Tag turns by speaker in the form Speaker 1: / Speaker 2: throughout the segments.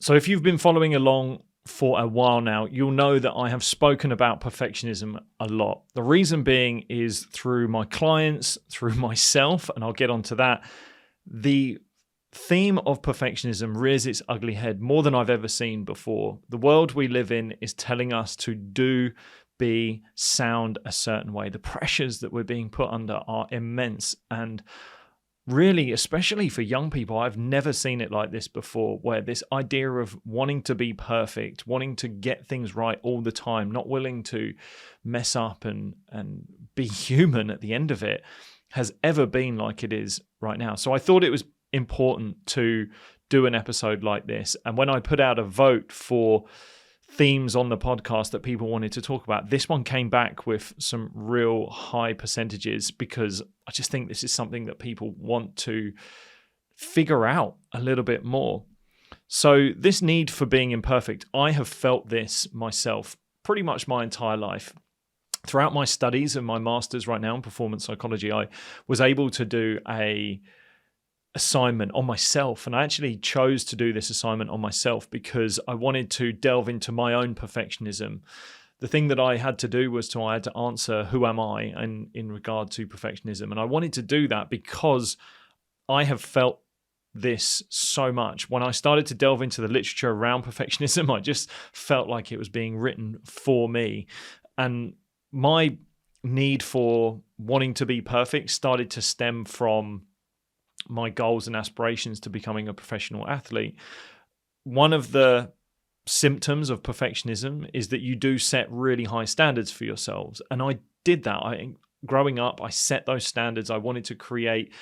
Speaker 1: So if you've been following along for a while now, you'll know that I have spoken about perfectionism a lot. The reason being is through my clients, through myself, and I'll get onto that. The theme of perfectionism rears its ugly head more than I've ever seen before. The world we live in is telling us to do, be, sound a certain way. The pressures that we're being put under are immense, and really, especially for young people, I've never seen it like this before, where this idea of wanting to be perfect, wanting to get things right all the time, not willing to mess up and be human at the end of it, has ever been like it is right now. So I thought it was important to do an episode like this. And when I put out a vote for themes on the podcast that people wanted to talk about, this one came back with some real high percentages, because I just think this is something that people want to figure out a little bit more. So this need for being imperfect, I have felt this myself pretty much my entire life. Throughout my studies and my master's right now in performance psychology, I was able to do a assignment on myself, and I actually chose to do this assignment on myself because I wanted to delve into my own perfectionism. The thing that I had to do was I had to answer who am I in regard to perfectionism, and I wanted to do that because I have felt this so much. When I started to delve into the literature around perfectionism, I just felt like it was being written for me, and my need for wanting to be perfect started to stem from my goals and aspirations to becoming a professional athlete. One of the symptoms of perfectionism is that you do set really high standards for yourselves. And I did that. Growing up, I set those standards. I wanted to create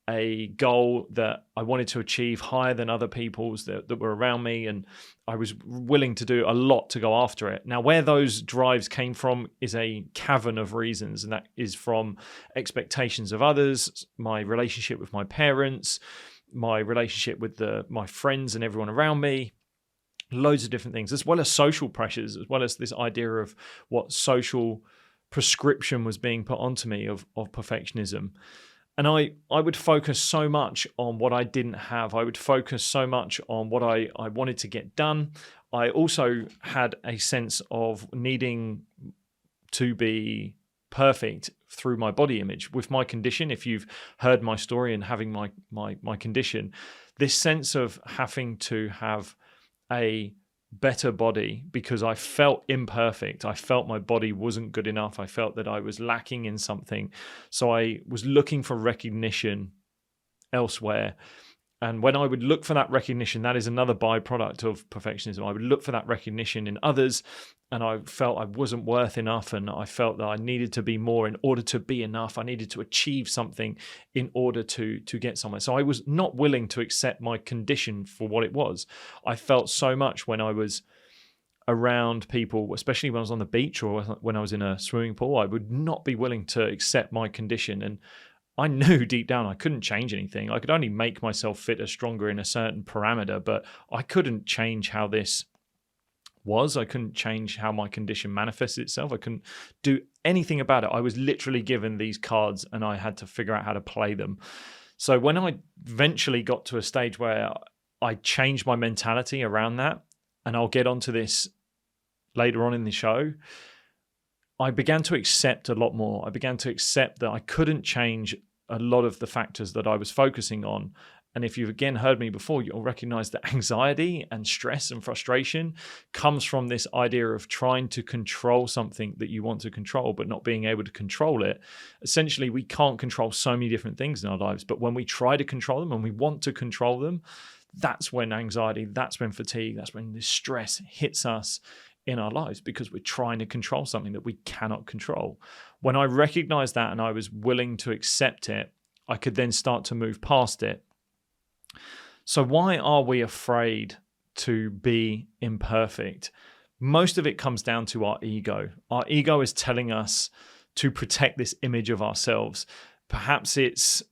Speaker 1: a goal that I wanted to achieve higher than other people's that were around me. And I was willing to do a lot to go after it. Now, where those drives came from is a cavern of reasons. And that is from expectations of others, my relationship with my parents, my relationship with my friends and everyone around me, loads of different things, as well as social pressures, as well as this idea of what social prescription was being put onto me of perfectionism. And I would focus so much on what I didn't have. I would focus so much on what I wanted to get done. I also had a sense of needing to be perfect through my body image. With my condition, if you've heard my story and having my condition, this sense of having to have a better body because I felt imperfect. I felt my body wasn't good enough. I felt that I was lacking in something. So I was looking for recognition elsewhere. And when I would look for that recognition, that is another byproduct of perfectionism. I would look for that recognition in others, and I felt I wasn't worth enough, and I felt that I needed to be more in order to be enough. I needed to achieve something in order to get somewhere. So I was not willing to accept my condition for what it was. I felt so much when I was around people, especially when I was on the beach or when I was in a swimming pool, I would not be willing to accept my condition. And I knew deep down I couldn't change anything. I could only make myself fitter, stronger in a certain parameter, but I couldn't change how this was. I couldn't change how my condition manifested itself. I couldn't do anything about it. I was literally given these cards and I had to figure out how to play them. So when I eventually got to a stage where I changed my mentality around that, and I'll get onto this later on in the show, I began to accept a lot more. I began to accept that I couldn't change a lot of the factors that I was focusing on. And if you've again heard me before, you'll recognize that anxiety and stress and frustration comes from this idea of trying to control something that you want to control, but not being able to control it. Essentially, we can't control so many different things in our lives, but when we try to control them and we want to control them, that's when anxiety, that's when fatigue, that's when this stress hits us in our lives, because we're trying to control something that we cannot control. When I recognized that and I was willing to accept it, I could then start to move past it. So why are we afraid to be imperfect? Most of it comes down to our ego. Our ego is telling us to protect this image of ourselves. Perhaps it's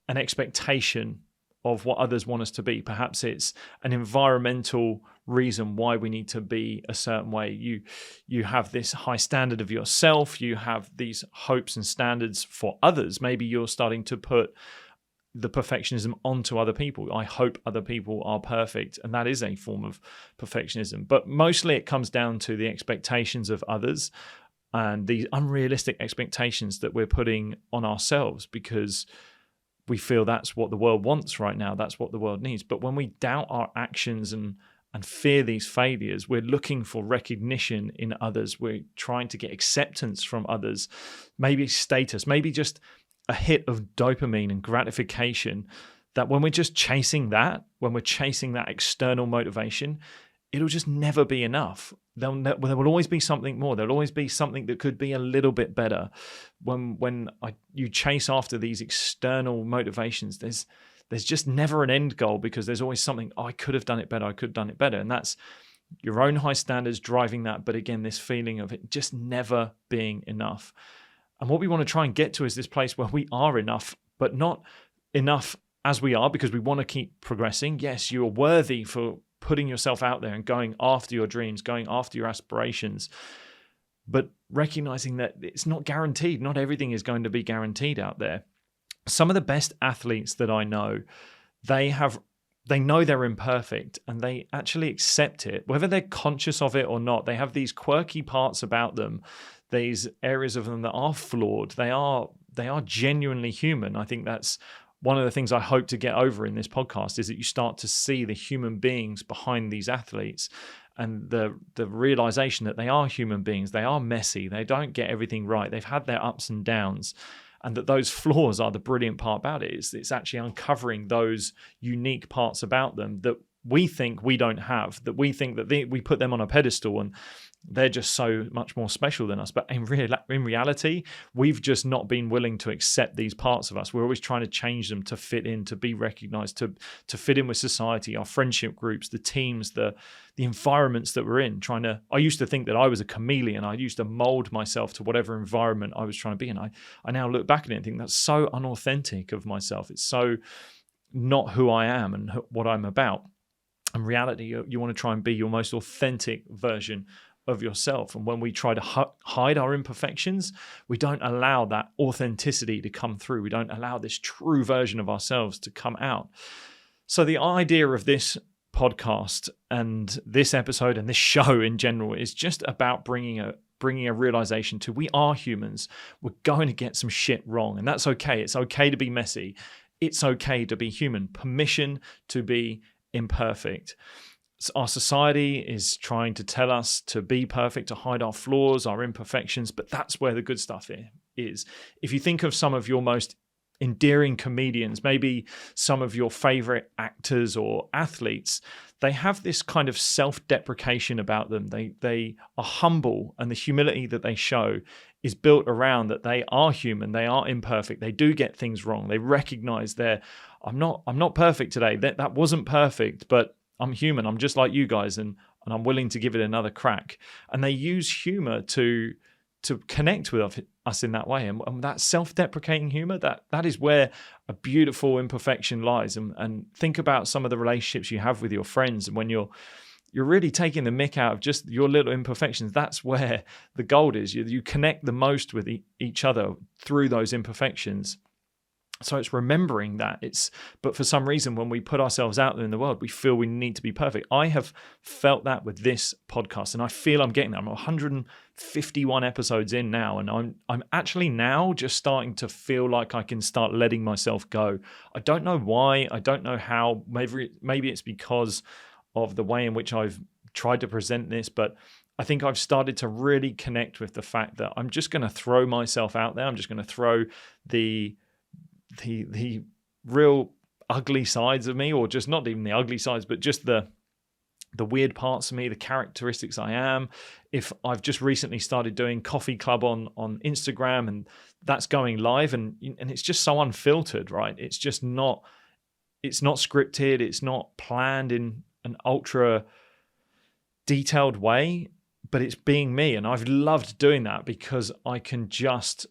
Speaker 1: an expectation of what others want us to be. Perhaps it's an environmental reason why we need to be a certain way. You have this high standard of yourself. You have these hopes and standards for others. Maybe you're starting to put the perfectionism onto other people. I hope other people are perfect, and that is a form of perfectionism. But mostly it comes down to the expectations of others and the unrealistic expectations that we're putting on ourselves because we feel that's what the world wants right now. That's what the world needs. But when we doubt our actions and fear these failures, we're looking for recognition in others. We're trying to get acceptance from others, maybe status, maybe just a hit of dopamine and gratification, that when we're just chasing that, when we're chasing that external motivation, it'll just never be enough. There will always be something more. There'll always be something that could be a little bit better. When you chase after these external motivations, there's just never an end goal because there's always something, I could have done it better, I could have done it better. And that's your own high standards driving that. But again, this feeling of it just never being enough. And what we want to try and get to is this place where we are enough, but not enough as we are because we want to keep progressing. Yes, you're worthy for putting yourself out there and going after your dreams, going after your aspirations, but recognizing that it's not guaranteed. Not everything is going to be guaranteed out there. Some of the best athletes that I know, they know they're imperfect and they actually accept it, whether they're conscious of it or not. They have these quirky parts about them, these areas of them that are flawed. They are genuinely human. I think that's one of the things I hope to get over in this podcast, is that you start to see the human beings behind these athletes and the realization that they are human beings. They are messy. They don't get everything right. They've had their ups and downs. And that those flaws are the brilliant part about it. It's actually uncovering those unique parts about them that we think we don't have, that we think that we put them on a pedestal and they're just so much more special than us. But in reality, we've just not been willing to accept these parts of us. We're always trying to change them to fit in, to be recognized, to fit in with society, our friendship groups, the teams, the environments that we're in. I used to think that I was a chameleon. I used to mold myself to whatever environment I was trying to be in. I now look back at it and think that's so unauthentic of myself. It's so not who I am and what I'm about. In reality, you want to try and be your most authentic version of yourself. And when we try to hide our imperfections, we don't allow that authenticity to come through. We don't allow this true version of ourselves to come out. So the idea of this podcast and this episode and this show in general is just about bringing a realization to, we are humans. We're going to get some shit wrong, and that's okay. It's okay to be messy. It's okay to be human. Permission to be imperfect. Our society is trying to tell us to be perfect, to hide our flaws, our imperfections, but that's where the good stuff is. If you think of some of your most endearing comedians, maybe some of your favorite actors or athletes, they have this kind of self-deprecation about them. They are humble, and the humility that they show is built around that they are human, they are imperfect, they do get things wrong. They recognize I'm not perfect today. That wasn't perfect, but I'm human. I'm just like you guys, and I'm willing to give it another crack. And they use humor to connect with us in that way. And that self-deprecating humor, that is where a beautiful imperfection lies. And think about some of the relationships you have with your friends, and when you're really taking the mick out of just your little imperfections, that's where the gold is. You connect the most with each other through those imperfections. So it's remembering that. But for some reason, when we put ourselves out there in the world, we feel we need to be perfect. I have felt that with this podcast, and I feel I'm getting there. I'm 151 episodes in now, and I'm actually now just starting to feel like I can start letting myself go. I don't know why. I don't know how. Maybe it's because of the way in which I've tried to present this, but I think I've started to really connect with the fact that I'm just going to throw myself out there. I'm just going to throw the real ugly sides of me, or just not even the ugly sides, but just the weird parts of me, the characteristics I am. If I've just recently started doing Coffee Club on Instagram, and that's going live, and it's just so unfiltered, right? It's not scripted. It's not planned in an ultra detailed way, but it's being me. And I've loved doing that because I can just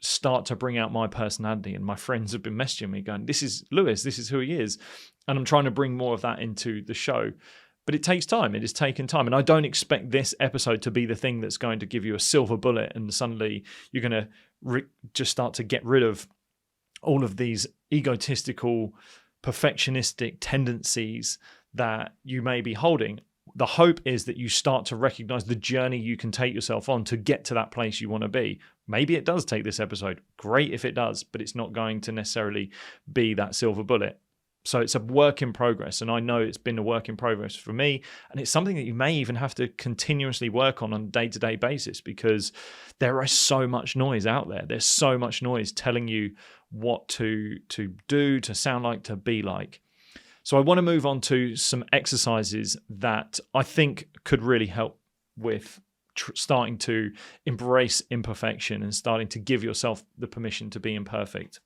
Speaker 1: start to bring out my personality, and my friends have been messaging me going, this is Lewis, this is who he is. And I'm trying to bring more of that into the show, but it takes time. It has taken time. And I don't expect this episode to be the thing that's going to give you a silver bullet and suddenly you're going to just start to get rid of all of these egotistical, perfectionistic tendencies that you may be holding. The hope is that you start to recognize the journey you can take yourself on to get to that place you want to be. Maybe it does take this episode. Great if it does, but it's not going to necessarily be that silver bullet. So it's a work in progress. And I know it's been a work in progress for me. And it's something that you may even have to continuously work on a day-to-day basis, because there is so much noise out there. There's so much noise telling you what to do, to sound like, to be like. So I want to move on to some exercises that I think could really help with starting to embrace imperfection and starting to give yourself the permission to be imperfect.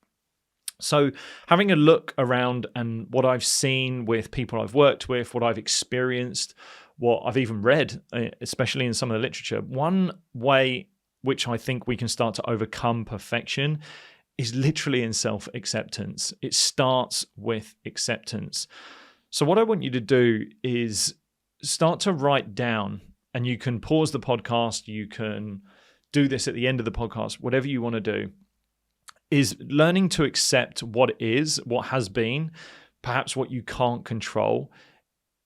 Speaker 1: So having a look around and what I've seen with people I've worked with, what I've experienced, what I've even read, especially in some of the literature, one way which I think we can start to overcome perfection is literally in self-acceptance. It starts with acceptance. So what I want you to do is start to write down, and you can pause the podcast, you can do this at the end of the podcast, whatever you want to do, is learning to accept what is, what has been, perhaps what you can't control,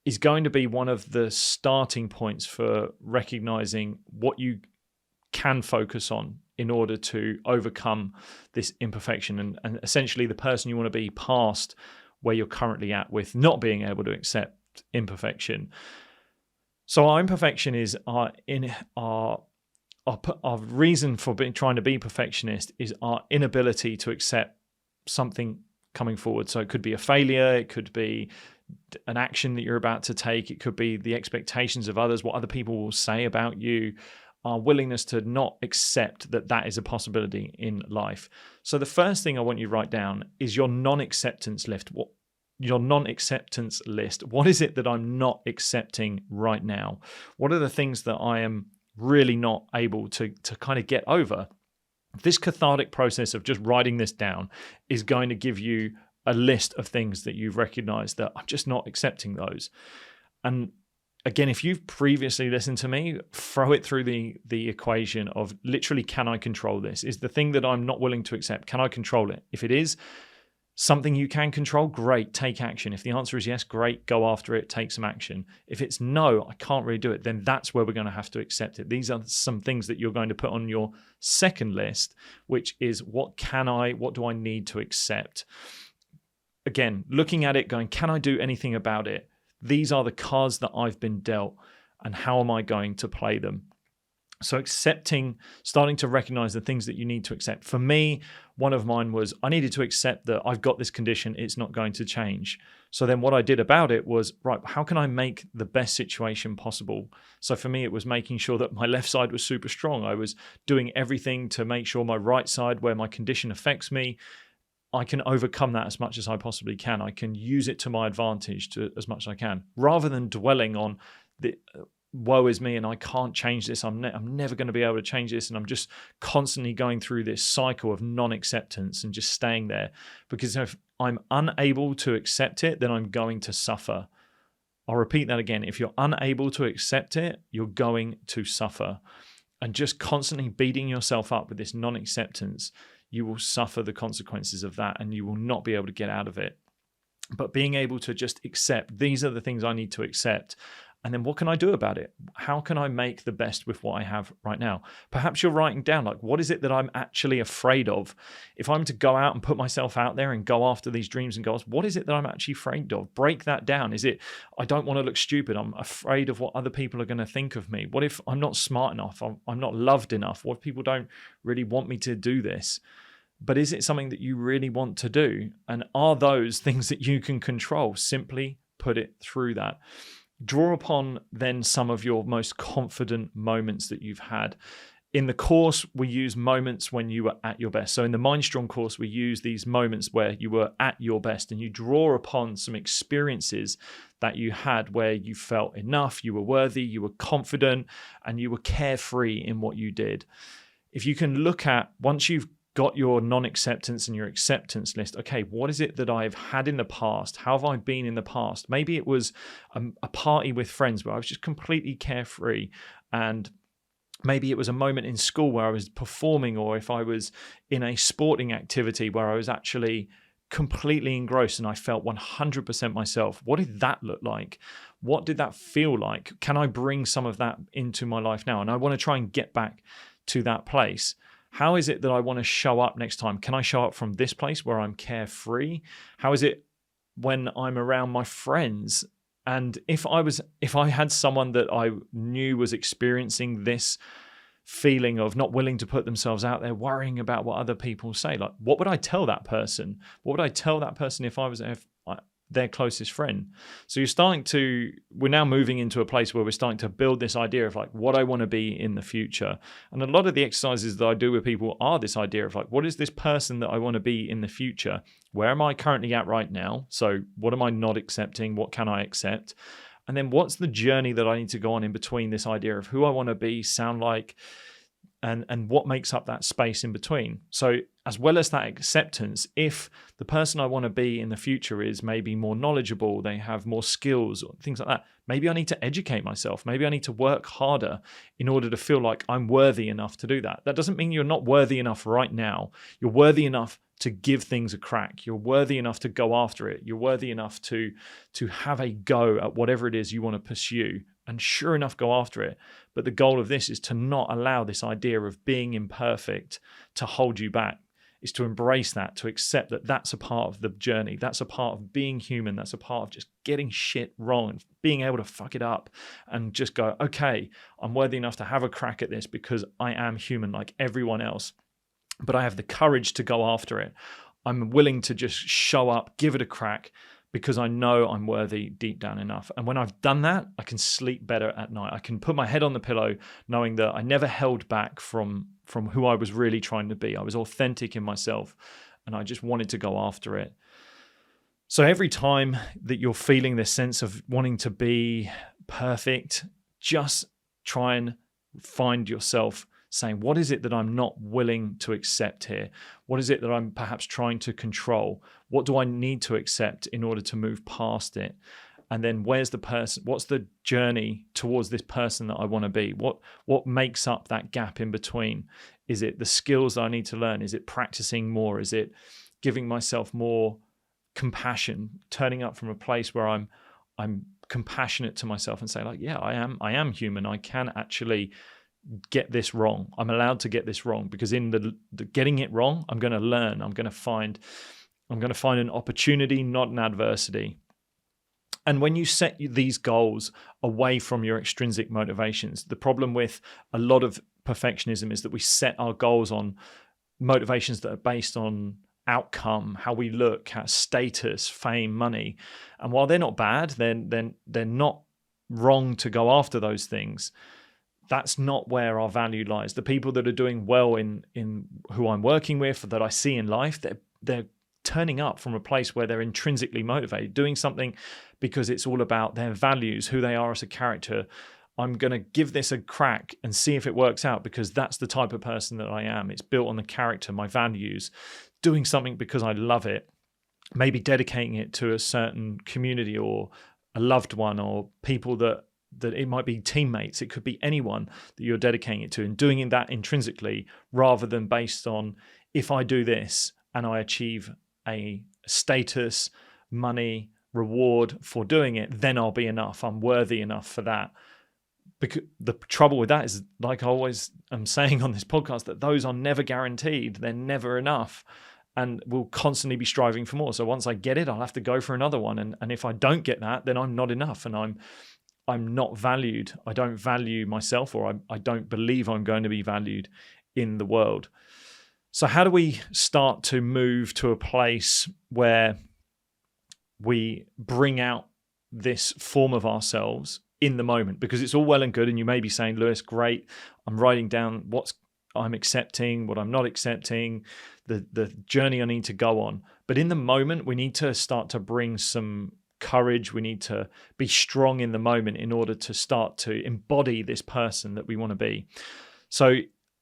Speaker 1: is going to be one of the starting points for recognizing what you can focus on in order to overcome this imperfection and essentially the person you want to be past where you're currently at with not being able to accept imperfection. So our imperfection is our reason for trying to be perfectionist is our inability to accept something coming forward. So it could be a failure, it could be an action that you're about to take, it could be the expectations of others, what other people will say about you, our willingness to not accept that that is a possibility in life. So the first thing I want you to write down is your non-acceptance list. What is it that I'm not accepting right now? What are the things that I am really not able to kind of get over? This cathartic process of just writing this down is going to give you a list of things that you've recognized that I'm just not accepting those. And again, if you've previously listened to me, throw it through the equation of literally, can I control this? Is the thing that I'm not willing to accept, can I control it? If it is something you can control, great, take action. If the answer is yes, great, go after it, take some action. If it's no, I can't really do it, then that's where we're going to have to accept it. These are some things that you're going to put on your second list, which is what do I need to accept? Again, looking at it, going, can I do anything about it? These are the cards that I've been dealt, and how am I going to play them? So accepting, starting to recognize the things that you need to accept. For me, one of mine was I needed to accept that I've got this condition, it's not going to change. So then what I did about it was, right, how can I make the best situation possible? So for me, it was making sure that my left side was super strong. I was doing everything to make sure my right side, where my condition affects me, I can overcome that as much as I possibly can. I can use it to my advantage as much as I can, rather than dwelling on the woe is me and I can't change this. I'm never going to be able to change this. And I'm just constantly going through this cycle of non-acceptance and just staying there. Because if I'm unable to accept it, then I'm going to suffer. I'll repeat that again. If you're unable to accept it, you're going to suffer. And just constantly beating yourself up with this non-acceptance, you will suffer the consequences of that and you will not be able to get out of it. But being able to just accept, these are the things I need to accept. And then what can I do about it? How can I make the best with what I have right now? Perhaps you're writing down, like, what is it that I'm actually afraid of? If I'm to go out and put myself out there and go after these dreams and goals, what is it that I'm actually afraid of? Break that down. Is it, I don't want to look stupid. I'm afraid of what other people are going to think of me. What if I'm not smart enough? I'm not loved enough? What if people don't really want me to do this? But is it something that you really want to do? And are those things that you can control? Simply put it through that. Draw upon then some of your most confident moments that you've had. In the course, we use moments when you were at your best. So in the Mindstrong course, we use these moments where you were at your best, and you draw upon some experiences that you had where you felt enough, you were worthy, you were confident, and you were carefree in what you did. If you can look at, once you've got your non-acceptance and your acceptance list, okay, what is it that I've had in the past? How have I been in the past? Maybe it was a party with friends where I was just completely carefree and Maybe it was a moment in school where I was performing, or if I was in a sporting activity where I was actually completely engrossed and I felt 100% myself. What did that look like? What did that feel like? Can I bring some of that into my life now? And I want to try and get back to that place. How is it that I want to show up next time? Can I show up from this place where I'm carefree? How is it when I'm around my friends? And if I had someone that I knew was experiencing this feeling of not willing to put themselves out there, worrying about what other people say, like, what would I tell that person? What would I tell that person if I was their closest friend? So we're now moving into a place where we're starting to build this idea of like what I want to be in the future. And a lot of the exercises that I do with people are this idea of like, what is this person that I want to be in the future? Where am I currently at right now? So what am I not accepting? What can I accept? And then what's the journey that I need to go on in between this idea of who I want to be, sound like, and what makes up that space in between. So as well as that acceptance, if the person I want to be in the future is maybe more knowledgeable, they have more skills or things like that, maybe I need to educate myself. Maybe I need to work harder in order to feel like I'm worthy enough to do that. That doesn't mean you're not worthy enough right now. You're worthy enough to give things a crack. You're worthy enough to go after it. You're worthy enough to have a go at whatever it is you want to pursue. And sure enough, go after it. But the goal of this is to not allow this idea of being imperfect to hold you back. Is to embrace that, to accept that that's a part of the journey. That's a part of being human. That's a part of just getting shit wrong and being able to fuck it up and just go, okay, I'm worthy enough to have a crack at this because I am human like everyone else. But I have the courage to go after it. I'm willing to just show up, give it a crack, because I know I'm worthy deep down enough. And when I've done that, I can sleep better at night. I can put my head on the pillow knowing that I never held back from who I was really trying to be. I was authentic in myself and I just wanted to go after it. So every time that you're feeling this sense of wanting to be perfect, just try and find yourself saying, what is it that I'm not willing to accept here? What is it that I'm perhaps trying to control? What do I need to accept in order to move past it? And then what's the journey towards this person that I want to be? What makes up that gap in between? Is it the skills that I need to learn? Is it practicing more? Is it giving myself more compassion, turning up from a place where I'm compassionate to myself and say like, yeah, I am human. I can actually get this wrong. I'm allowed to get this wrong because in the getting it wrong, I'm going to learn. I'm going to find an opportunity, not an adversity. And when you set these goals away from your extrinsic motivations, the problem with a lot of perfectionism is that we set our goals on motivations that are based on outcome, how we look, how status, fame, money. And while they're not bad, then they're not wrong to go after those things. That's not where our value lies. The people that are doing well in who I'm working with, that I see in life, they're turning up from a place where they're intrinsically motivated, doing something because it's all about their values, who they are as a character. I'm going to give this a crack and see if it works out because that's the type of person that I am. It's built on the character, my values, doing something because I love it, maybe dedicating it to a certain community or a loved one or people that it might be teammates. It could be anyone that you're dedicating it to and doing that intrinsically rather than based on if I do this and I achieve a status, money, reward for doing it, then I'll be enough. I'm worthy enough for that. Because the trouble with that is, like I always am saying on this podcast, that those are never guaranteed. They're never enough. And we'll constantly be striving for more. So once I get it, I'll have to go for another one. And if I don't get that, then I'm not enough. And I'm not valued. I don't value myself, or I don't believe I'm going to be valued in the world. So how do we start to move to a place where we bring out this form of ourselves in the moment? Because it's all well and good, and you may be saying, Lewis, great, I'm writing down what I'm accepting, what I'm not accepting, the journey I need to go on. But in the moment, we need to start to bring some courage. We need to be strong in the moment in order to start to embody this person that we want to be. So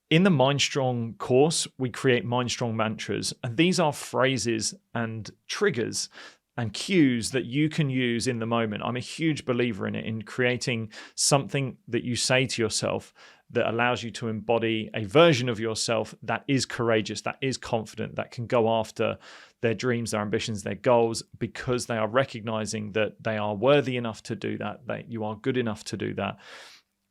Speaker 1: in the Mindstrong course, we create Mindstrong mantras, and these are phrases and triggers and cues that you can use in the moment. I'm a huge believer in it, in creating something that you say to yourself that allows you to embody a version of yourself that is courageous, that is confident, that can go after their dreams, their ambitions, their goals, because they are recognizing that they are worthy enough to do that, that you are good enough to do that,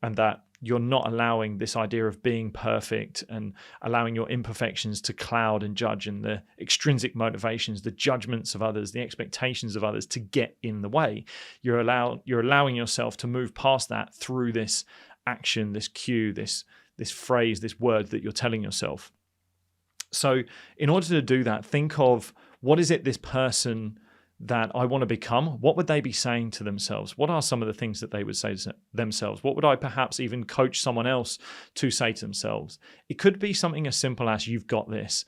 Speaker 1: and that you're not allowing this idea of being perfect and allowing your imperfections to cloud and judge, and the extrinsic motivations, the judgments of others, the expectations of others to get in the way. You're allowing yourself to move past that through this action, this cue, this phrase, this word that you're telling yourself. So in order to do that, think of, what is it this person that I want to become, what would they be saying to themselves? What are some of the things that they would say to themselves? What would I perhaps even coach someone else to say to themselves? It could be something as simple as, you've got this.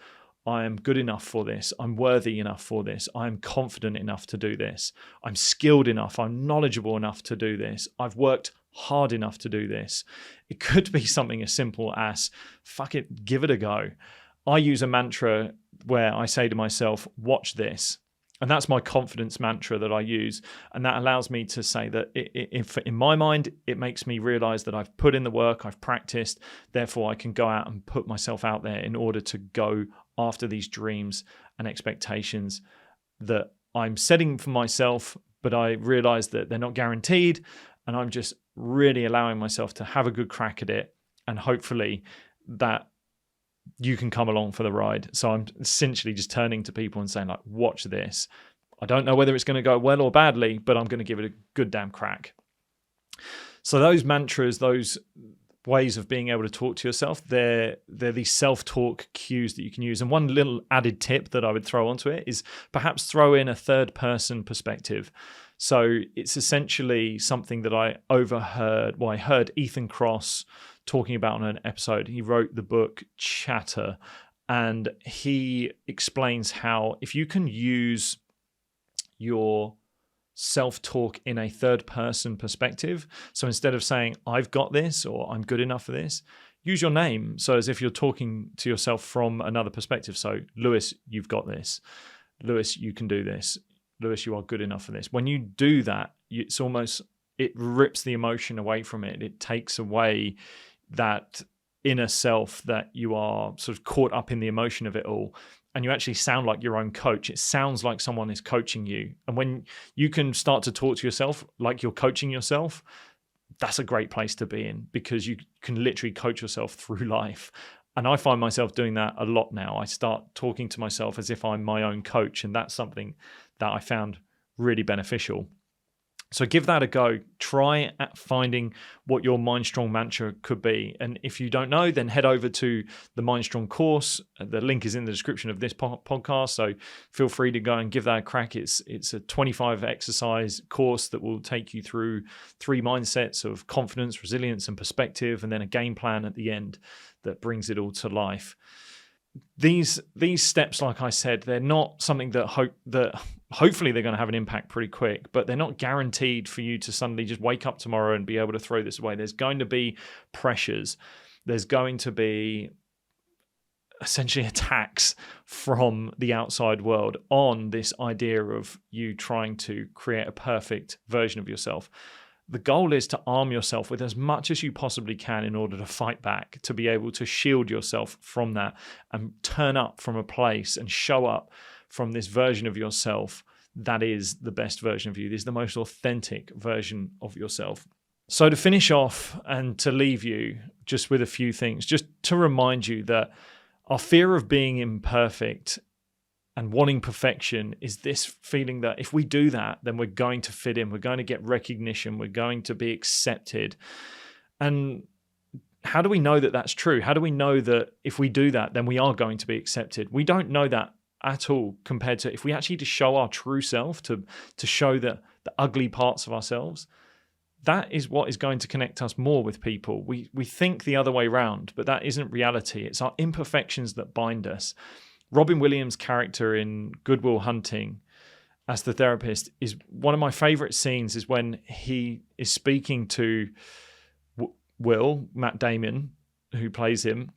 Speaker 1: I am good enough for this. I'm worthy enough for this. I'm confident enough to do this. I'm skilled enough. I'm knowledgeable enough to do this. I've worked hard enough to do this. It could be something as simple as, fuck it, give it a go. I use a mantra where I say to myself, watch this. And that's my confidence mantra that I use. And that allows me to say that if in my mind, it makes me realize that I've put in the work, I've practiced, therefore I can go out and put myself out there in order to go after these dreams and expectations that I'm setting for myself, but I realize that they're not guaranteed. And I'm just really allowing myself to have a good crack at it. And hopefully that you can come along for the ride. So I'm essentially just turning to people and saying, like, watch this. I don't know whether it's going to go well or badly, but I'm going to give it a good damn crack. So those mantras, those ways of being able to talk to yourself, they're these self-talk cues that you can use. And one little added tip that I would throw onto it is perhaps throw in a third-person perspective. So it's essentially something that I heard Ethan Kross talking about on an episode. He wrote the book Chatter, and he explains how if you can use your self-talk in a third-person perspective, so instead of saying, I've got this, or I'm good enough for this, use your name. So as if you're talking to yourself from another perspective. So, Lewis, you've got this. Lewis, you can do this. Lewis, you are good enough for this. When you do that, it rips the emotion away from it. It takes away that inner self that you are sort of caught up in the emotion of it all. And you actually sound like your own coach. It sounds like someone is coaching you. And when you can start to talk to yourself like you're coaching yourself, that's a great place to be in, because you can literally coach yourself through life. And I find myself doing that a lot now. I start talking to myself as if I'm my own coach. And that's something that I found really beneficial. So give that a go. Try at finding what your Mindstrong mantra could be. And if you don't know, then head over to the Mindstrong course. The link is in the description of this podcast. So feel free to go and give that a crack. It's a 25 exercise course that will take you through 3 mindsets of confidence, resilience, and perspective, and then a game plan at the end that brings it all to life. These steps, like I said, they're not something that hopefully they're going to have an impact pretty quick, but they're not guaranteed for you to suddenly just wake up tomorrow and be able to throw this away. There's going to be pressures. There's going to be essentially attacks from the outside world on this idea of you trying to create a perfect version of yourself. The goal is to arm yourself with as much as you possibly can in order to fight back, to be able to shield yourself from that and turn up from a place and show up from this version of yourself that is the best version of you. This is the most authentic version of yourself. So to finish off and to leave you just with a few things, just to remind you that our fear of being imperfect and wanting perfection is this feeling that if we do that, then we're going to fit in, we're going to get recognition, we're going to be accepted. And how do we know that that's true? How do we know that if we do that, then we are going to be accepted? We don't know that at all, compared to if we actually just show our true self, to show the ugly parts of ourselves. That is what is going to connect us more with people. We think the other way around, but that isn't reality. It's our imperfections that bind us. Robin Williams' character in Good Will Hunting as the therapist is one of my favorite scenes, is when he is speaking to Will, Matt Damon, who plays him,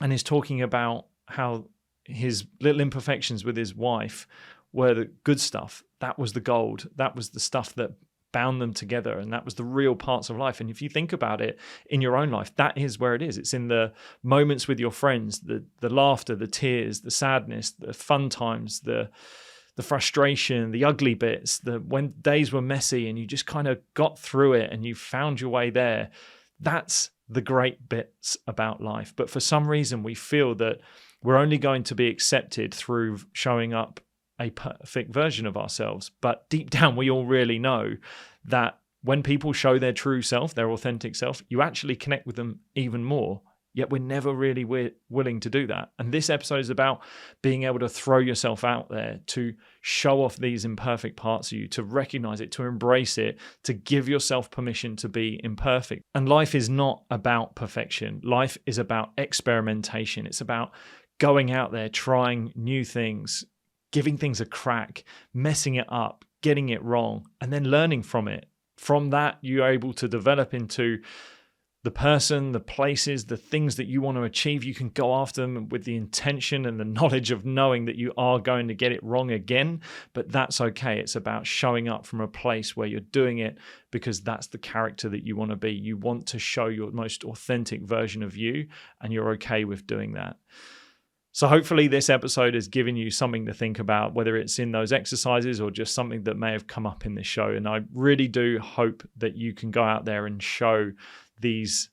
Speaker 1: and is talking about how his little imperfections with his wife were the good stuff. That was the gold. That was the stuff that bound them together, and that was the real parts of life. And if you think about it in your own life, that is where it is. It's in the moments with your friends, the laughter, the tears, the sadness, the fun times, the frustration, the ugly bits, when days were messy and you just kind of got through it and you found your way there. That's the great bits about life. But for some reason, we feel that we're only going to be accepted through showing up a perfect version of ourselves. But deep down, we all really know that when people show their true self, their authentic self, you actually connect with them even more. Yet we're never really willing to do that. And this episode is about being able to throw yourself out there, to show off these imperfect parts of you, to recognize it, to embrace it, to give yourself permission to be imperfect. And life is not about perfection. Life is about experimentation. It's about going out there, trying new things, giving things a crack, messing it up, getting it wrong, and then learning from it. From that, you're able to develop into the person, the places, the things that you want to achieve. You can go after them with the intention and the knowledge of knowing that you are going to get it wrong again, but that's okay. It's about showing up from a place where you're doing it because that's the character that you want to be. You want to show your most authentic version of you, and you're okay with doing that. So hopefully this episode has given you something to think about, whether it's in those exercises or just something that may have come up in this show. And I really do hope that you can go out there and show these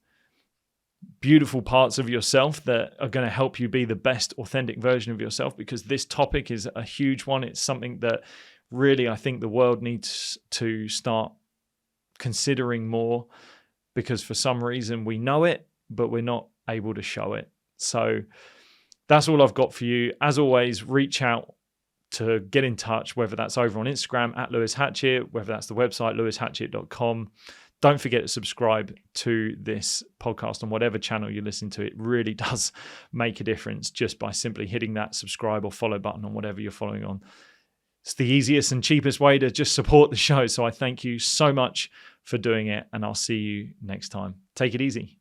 Speaker 1: beautiful parts of yourself that are going to help you be the best authentic version of yourself, because this topic is a huge one. It's something that really I think the world needs to start considering more, because for some reason we know it, but we're not able to show it. So that's all I've got for you. As always, reach out to get in touch, whether that's over on Instagram at Lewis Hatchett, whether that's the website lewishatchett.com. Don't forget to subscribe to this podcast on whatever channel you listen to. It really does make a difference just by simply hitting that subscribe or follow button on whatever you're following on. It's the easiest and cheapest way to just support the show. So I thank you so much for doing it, and I'll see you next time. Take it easy.